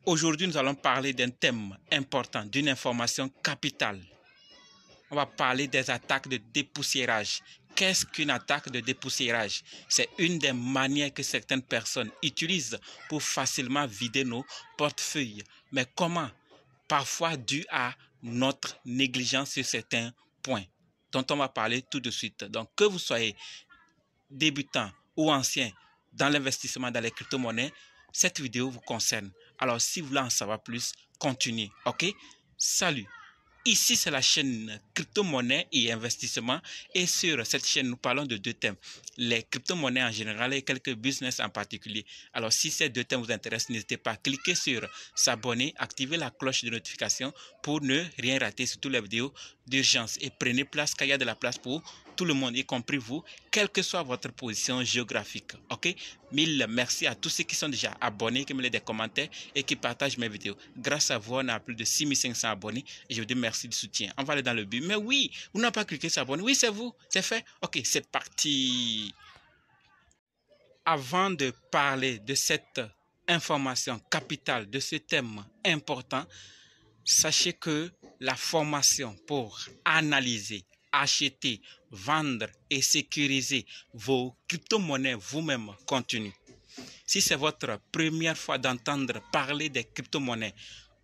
Aujourd'hui, nous allons parler d'un thème important, d'une information capitale. On va parler des attaques de dépoussiérage. Qu'est-ce qu'une attaque de dépoussiérage? C'est une des manières que certaines personnes utilisent pour facilement vider nos portefeuilles. Mais comment? Parfois dû à notre négligence sur certains points dont on va parler tout de suite. Donc, que vous soyez débutant ou ancien dans l'investissement dans les crypto-monnaies, cette vidéo vous concerne. Alors, si vous voulez en savoir plus, continuez. OK? Salut! Ici, c'est la chaîne crypto-monnaie et investissement. Et sur cette chaîne, nous parlons de deux thèmes. Les crypto-monnaies en général et quelques business en particulier. Alors, si ces deux thèmes vous intéressent, n'hésitez pas à cliquer sur s'abonner, activer la cloche de notification pour ne rien rater sur toutes les vidéos d'urgence. Et prenez place, car il y a de la place pour tout le monde, y compris vous, quelle que soit votre position géographique. OK? Mille merci à tous ceux qui sont déjà abonnés, qui me laissent des commentaires et qui partagent mes vidéos. Grâce à vous, on a plus de 6500 abonnés et je vous dis merci du soutien. On va aller dans le but. Mais oui, vous n'avez pas cliqué sur abonner. Oui, c'est vous. C'est fait. OK, c'est parti. Avant de parler de cette information capitale, de ce thème important, sachez que la formation pour analyser, acheter, vendre et sécuriser vos crypto-monnaies vous-même continue. Si c'est votre première fois d'entendre parler des crypto-monnaies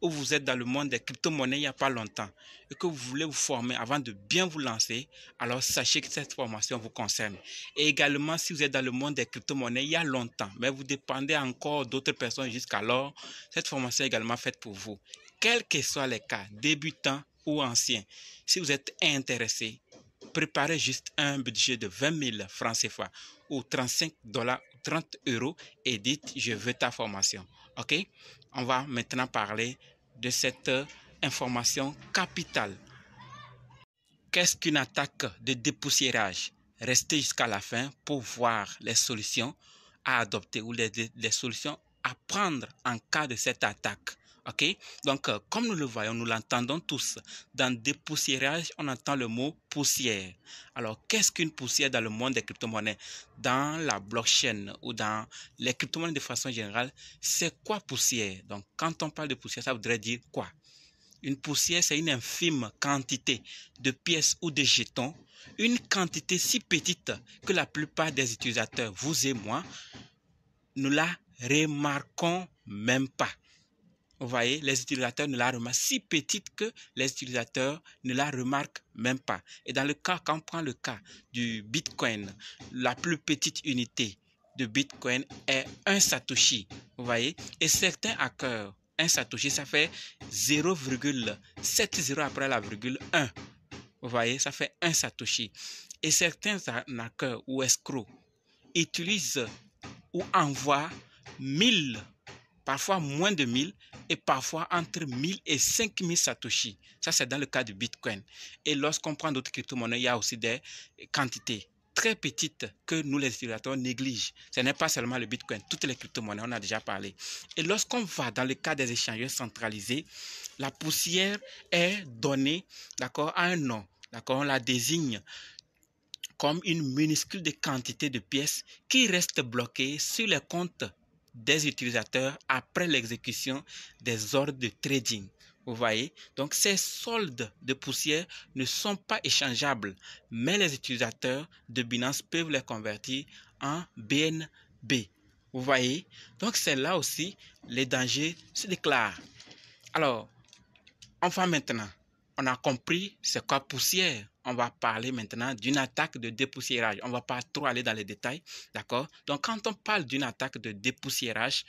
ou vous êtes dans le monde des crypto-monnaies il n'y a pas longtemps et que vous voulez vous former avant de bien vous lancer, alors sachez que cette formation vous concerne. Et également, si vous êtes dans le monde des crypto-monnaies il y a longtemps, mais vous dépendez encore d'autres personnes jusqu'alors, cette formation est également faite pour vous. Quels que soient les cas, débutants ou anciens, si vous êtes intéressé, préparez juste un budget de 20 000 francs CFA ou 35 $, 30 € et dites je veux ta formation. OK? On va maintenant parler de cette information capitale. Qu'est-ce qu'une attaque de dépoussiérage? Restez jusqu'à la fin pour voir les solutions à adopter ou les solutions à prendre en cas de cette attaque. OK? Donc, comme nous le voyons, nous l'entendons tous. Dans dépoussiérage, on entend le mot poussière. Alors, qu'est-ce qu'une poussière dans le monde des crypto-monnaies? Dans la blockchain ou dans les crypto-monnaies de façon générale, c'est quoi poussière? Donc, quand on parle de poussière, ça voudrait dire quoi? Une poussière, c'est une infime quantité de pièces ou de jetons, une quantité si petite que la plupart des utilisateurs, vous et moi, ne la remarquons même pas. Vous voyez, les utilisateurs ne la remarquent si petite que les utilisateurs ne la remarquent même pas. Et dans le cas, quand on prend le cas du Bitcoin, la plus petite unité de Bitcoin est un Satoshi. Vous voyez, et certains hackers, un Satoshi, ça fait 0,70 après la virgule 1. Vous voyez, ça fait un Satoshi. Et certains hackers ou escrocs utilisent ou envoient 1000, parfois moins de 1000 et parfois entre 1000 et 5000 Satoshi. Ça, c'est dans le cas du Bitcoin. Et lorsqu'on prend d'autres crypto-monnaies, il y a aussi des quantités très petites que nous, les utilisateurs, négligent. Ce n'est pas seulement le Bitcoin, toutes les crypto-monnaies, on a déjà parlé. Et lorsqu'on va dans le cas des échangeurs centralisés, la poussière est donnée, d'accord, à un nom. D'accord, on la désigne comme une minuscule de quantité de pièces qui restent bloquées sur les comptes des utilisateurs après l'exécution des ordres de trading. Vous voyez, donc ces soldes de poussière ne sont pas échangeables, mais les utilisateurs de Binance peuvent les convertir en BNB. Vous voyez, donc c'est là aussi les dangers se déclarent. Alors, enfin maintenant, on a compris c'est quoi poussière. On va parler maintenant d'une attaque de dépoussiérage. On ne va pas trop aller dans les détails, d'accord? Donc, quand on parle d'une attaque de dépoussiérage,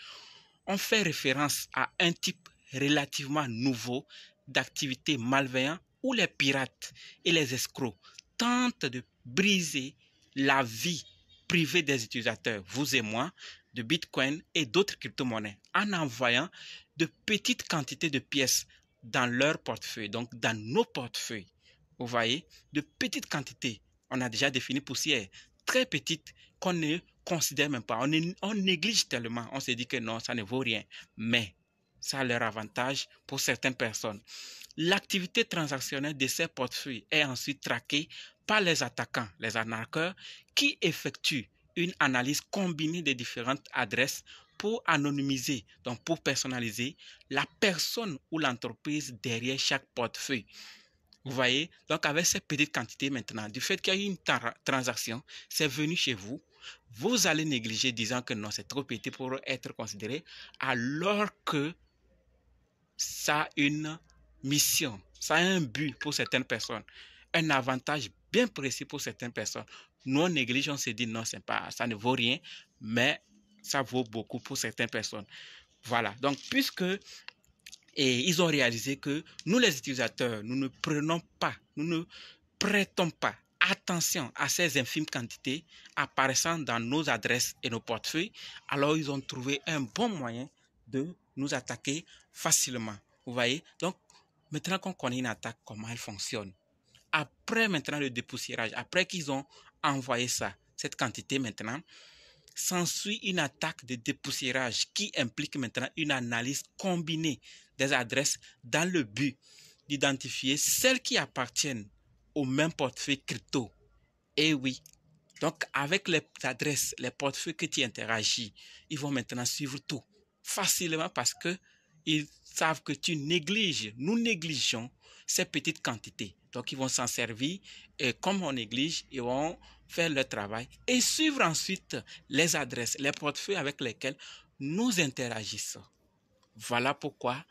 on fait référence à un type relativement nouveau d'activité malveillante où les pirates et les escrocs tentent de briser la vie privée des utilisateurs, vous et moi, de Bitcoin et d'autres crypto-monnaies en envoyant de petites quantités de pièces dans leur portefeuille, donc dans nos portefeuilles. Vous voyez, de petites quantités. On a déjà défini poussière, très petite qu'on ne considère même pas. On néglige tellement, on se dit que non, ça ne vaut rien. Mais ça a leur avantage pour certaines personnes. L'activité transactionnelle de ces portefeuilles est ensuite traquée par les attaquants, les arnaqueurs, qui effectuent une analyse combinée des différentes adresses pour anonymiser, donc pour personnaliser la personne ou l'entreprise derrière chaque portefeuille. Vous voyez, donc avec cette petite quantité maintenant, du fait qu'il y a eu une transaction, c'est venu chez vous, vous allez négliger disant que non, c'est trop petit pour être considéré, alors que ça a une mission, ça a un but pour certaines personnes, un avantage bien précis pour certaines personnes. Nous, on néglige, on se dit non, c'est pas, ça ne vaut rien, mais ça vaut beaucoup pour certaines personnes. Voilà, donc puisque ils ont réalisé que nous, les utilisateurs, nous ne prenons pas, nous ne prêtons pas attention à ces infimes quantités apparaissant dans nos adresses et nos portefeuilles, alors ils ont trouvé un bon moyen de nous attaquer facilement. Vous voyez? Donc, maintenant qu'on connaît une attaque, comment elle fonctionne, après maintenant le dépoussiérage, après qu'ils ont envoyé ça, cette quantité maintenant, s'ensuit une attaque de dépoussiérage qui implique maintenant une analyse combinée des adresses dans le but d'identifier celles qui appartiennent au même portefeuille crypto. Et oui, donc avec les adresses, les portefeuilles que tu interagis, ils vont maintenant suivre tout facilement parce que ils savent que tu négliges, nous négligeons ces petites quantités. Donc ils vont s'en servir et comme on néglige, ils vont faire leur travail et suivre ensuite les adresses, les portefeuilles avec lesquels nous interagissons. Voilà pourquoi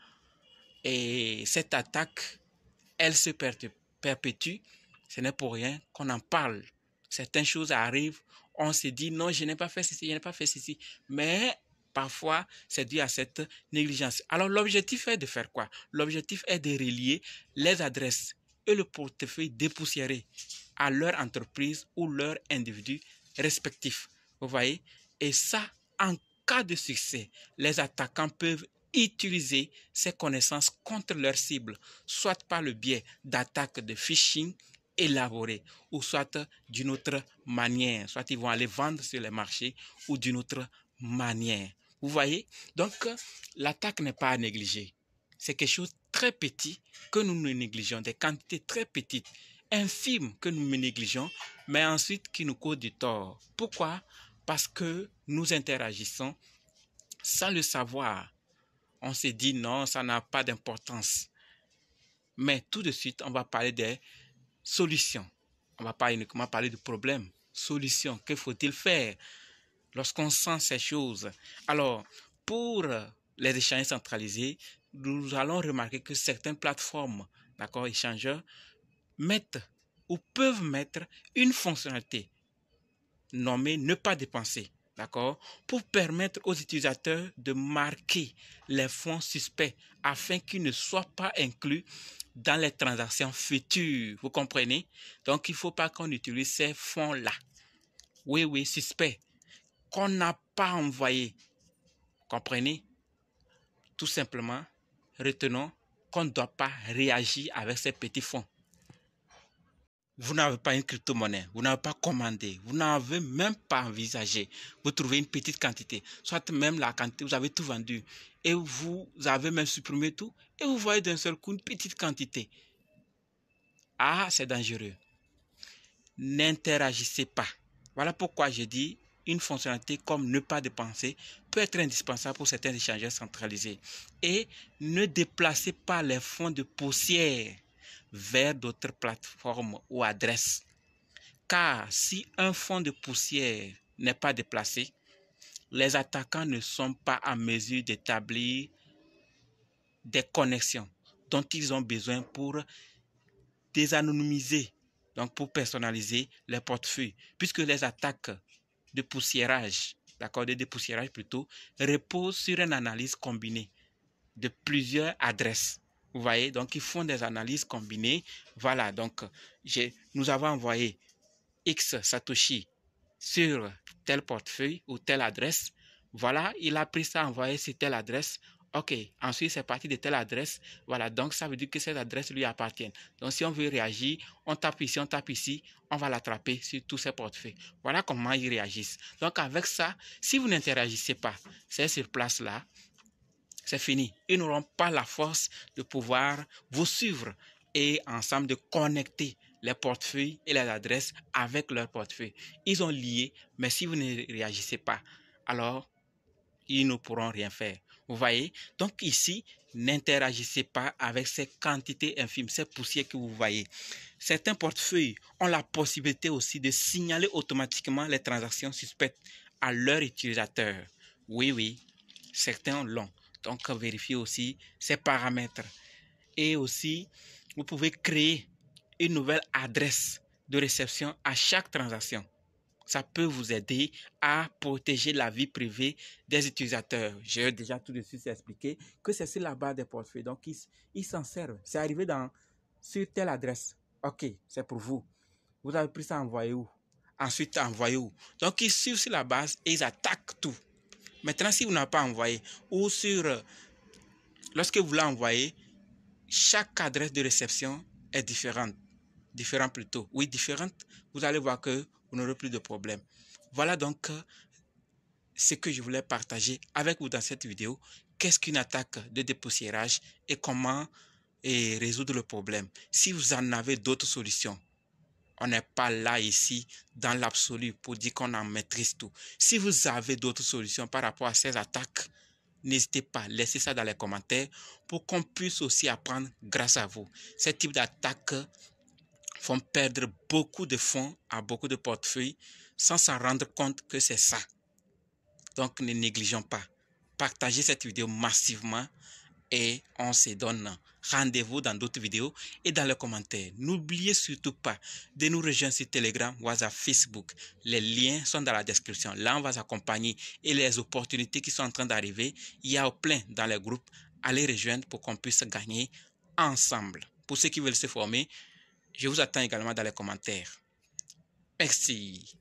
cette attaque, elle se perpétue. Ce n'est pour rien qu'on en parle. Certaines choses arrivent, on se dit non, je n'ai pas fait ceci, je n'ai pas fait ceci. Mais parfois, c'est dû à cette négligence. Alors, l'objectif est de faire quoi? L'objectif est de relier les adresses et le portefeuille dépoussiéré à leur entreprise ou leur individu respectif. Vous voyez? Et ça, en cas de succès, les attaquants peuvent utiliser ces connaissances contre leur cible, soit par le biais d'attaques de phishing élaborées, ou soit d'une autre manière, soit ils vont aller vendre sur les marchés, ou d'une autre manière. Vous voyez? Donc, l'attaque n'est pas à négliger. C'est quelque chose de très petit que nous négligeons, des quantités très petites, infimes que nous négligeons, mais ensuite qui nous causent du tort. Pourquoi? Parce que nous interagissons sans le savoir. On se dit non, ça n'a pas d'importance. Mais tout de suite, on va parler des solutions. On ne va pas uniquement parler de problèmes. Solutions, que faut-il faire lorsqu'on sent ces choses? Alors, pour les échanges centralisés, nous allons remarquer que certaines plateformes, d'accord, échangeurs, mettent ou peuvent mettre une fonctionnalité nommée ne pas dépenser. D'accord? Pour permettre aux utilisateurs de marquer les fonds suspects afin qu'ils ne soient pas inclus dans les transactions futures. Vous comprenez? Donc, il ne faut pas qu'on utilise ces fonds-là. Oui, suspects. Qu'on n'a pas envoyé. Comprenez? Tout simplement, retenons qu'on ne doit pas réagir avec ces petits fonds. Vous n'avez pas une crypto-monnaie, vous n'avez pas commandé, vous n'avez même pas envisagé. Vous trouvez une petite quantité, soit même la quantité, vous avez tout vendu et vous avez même supprimé tout et vous voyez d'un seul coup une petite quantité. Ah, c'est dangereux. N'interagissez pas. Voilà pourquoi je dis une fonctionnalité comme ne pas dépenser peut être indispensable pour certains échangeurs centralisés. Et ne déplacez pas les fonds de poussière vers d'autres plateformes ou adresses. Car si un fond de poussière n'est pas déplacé, les attaquants ne sont pas en mesure d'établir des connexions dont ils ont besoin pour désanonymiser, donc pour personnaliser les portefeuilles, puisque les attaques de poussiérage, d'accord, de dépoussiérage plutôt, reposent sur une analyse combinée de plusieurs adresses. Vous voyez, donc ils font des analyses combinées. Voilà, donc nous avons envoyé X Satoshi sur tel portefeuille ou telle adresse. Voilà, il a pris ça, envoyé sur telle adresse. Ok, ensuite c'est parti de telle adresse. Voilà, donc ça veut dire que cette adresse lui appartient. Donc si on veut réagir, on tape ici, on va l'attraper sur tous ces portefeuilles. Voilà comment ils réagissent. Donc avec ça, si vous n'interagissez pas, c'est sur place là, c'est fini. Ils n'auront pas la force de pouvoir vous suivre et ensemble de connecter les portefeuilles et les adresses avec leur portefeuille. Ils ont lié, mais si vous ne réagissez pas, alors ils ne pourront rien faire. Vous voyez? Donc ici, n'interagissez pas avec ces quantités infimes, ces poussières que vous voyez. Certains portefeuilles ont la possibilité aussi de signaler automatiquement les transactions suspectes à leur utilisateur. Oui, oui, certains l'ont. Donc, vérifiez aussi ces paramètres. Et aussi, vous pouvez créer une nouvelle adresse de réception à chaque transaction. Ça peut vous aider à protéger la vie privée des utilisateurs. J'ai déjà tout de suite expliqué que c'est sur la base des portefeuilles. Donc, ils s'en servent. C'est arrivé sur telle adresse. OK, c'est pour vous. Vous avez pris ça, envoyé où? Ensuite, envoyé où? Donc, ils suivent sur la base et ils attaquent tout. Maintenant, si vous n'avez pas envoyé ou lorsque vous l'envoyez, chaque adresse de réception est différente. Différente plutôt. Oui, différente. Vous allez voir que vous n'aurez plus de problème. Voilà donc ce que je voulais partager avec vous dans cette vidéo. Qu'est-ce qu'une attaque de dépoussiérage et comment résoudre le problème? Si vous en avez d'autres solutions, on n'est pas là ici dans l'absolu pour dire qu'on en maîtrise tout. Si vous avez d'autres solutions par rapport à ces attaques, n'hésitez pas, laissez ça dans les commentaires pour qu'on puisse aussi apprendre grâce à vous. Ce type d'attaques font perdre beaucoup de fonds à beaucoup de portefeuilles sans s'en rendre compte que c'est ça. Donc ne négligeons pas. Partagez cette vidéo massivement et on se donne rendez-vous dans d'autres vidéos et dans les commentaires. N'oubliez surtout pas de nous rejoindre sur Telegram, WhatsApp, Facebook. Les liens sont dans la description. Là, on va s'accompagner et les opportunités qui sont en train d'arriver, il y a plein dans les groupes. Allez rejoindre pour qu'on puisse gagner ensemble. Pour ceux qui veulent se former, je vous attends également dans les commentaires. Merci.